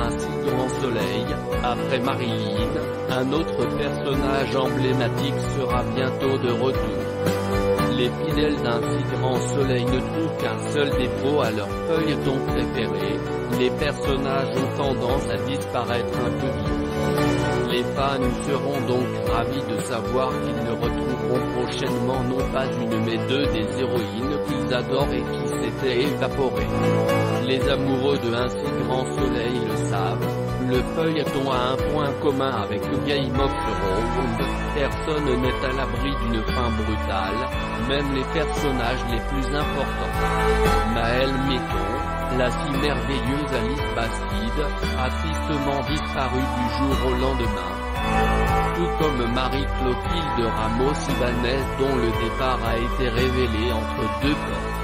un si grand soleil. Après Marilyn, un autre personnage emblématique sera bientôt de retour. Les fidèles d'un si grand soleil ne trouvent qu'un seul défaut à leur feuilleton préféré: les personnages ont tendance à disparaître un peu vite. Les fans seront donc ravis de savoir qu'ils ne retrouveront prochainement non pas une mais deux des héroïnes qu'ils adorent et qui s'étaient évaporées. Les amoureux de Un si grand soleil le savent, le feuilleton a un point commun avec Game of Thrones: personne n'est à l'abri d'une fin brutale, même les personnages les plus importants. Maëlle Méton, la si merveilleuse Alice Bastide, a tristement disparu du jour au lendemain. Tout comme Marie-Clotilde Ramos-Ibanez, dont le départ a été révélé entre deux portes.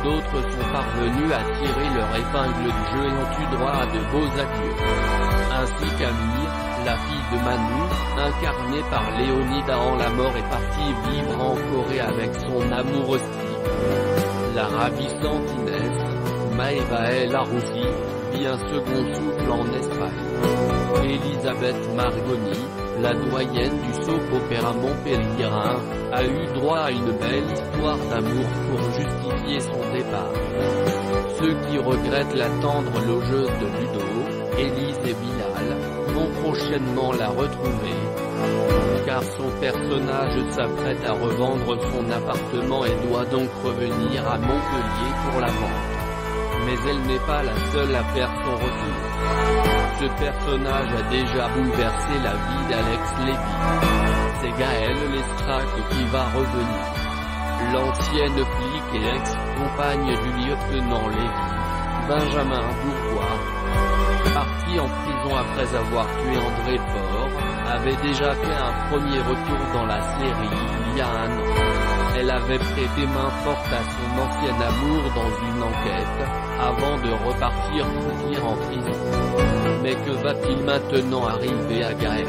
D'autres sont parvenus à tirer leur épingle du jeu et ont eu droit à de beaux adieux. Ainsi Camille, la fille de Manu, incarnée par Léonida en La Mort, est partie vivre en Corée avec son amoureux Steve. La ravissante Inès, Maëva El Aroussi, vit un second souffle en Espagne. Elisabeth Margoni, la doyenne du soap-opéra montpelliérain, a eu droit à une belle histoire d'amour pour justifier son départ. Ceux qui regrettent la tendre logeuse de Ludo, Élise et Bilal, vont prochainement la retrouver. Car son personnage s'apprête à revendre son appartement et doit donc revenir à Montpellier pour la vente. Mais elle n'est pas la seule à faire son retour. Ce personnage a déjà bouleversé la vie d'Alex Lévy. C'est Gaëlle Lestraque qui va revenir. L'ancienne flic et ex-compagne du lieutenant Lévy, Benjamin Bourgois, parti en prison après avoir tué André Faure, avait déjà fait un premier retour dans la série il y a un an. Elle avait prêté main forte à son ancien amour dans une enquête, avant de repartir foutir en prison. Mais que va-t-il maintenant arriver à Gaëlle?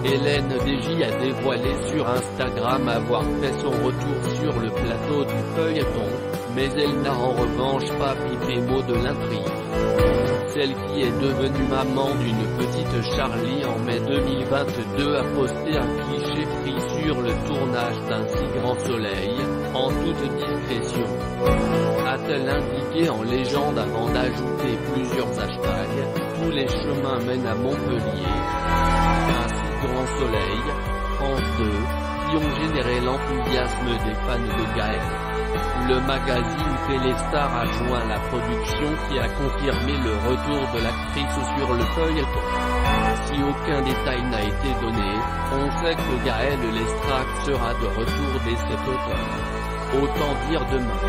Hélène Deji a dévoilé sur Instagram avoir fait son retour sur le plateau du feuilleton, mais elle n'a en revanche pas pipé mot de l'intrigue. Celle qui est devenue maman d'une petite Charlie en mai 2022 a posté un cliché pris sur le tournage d'Un si grand soleil, en toute discrétion. A-t-elle indiqué en légende avant d'ajouter plusieurs hashtags: tous les chemins mènent à Montpellier. Un si grand soleil, France 2, qui ont généré l'enthousiasme des fans de Gaëlle. Le magazine Téléstar a joint la production qui a confirmé le retour de l'actrice sur le feuilleton. Si aucun détail n'a été donné, on sait que Gaëlle Lestraque sera de retour dès cet automne. Autant dire demain.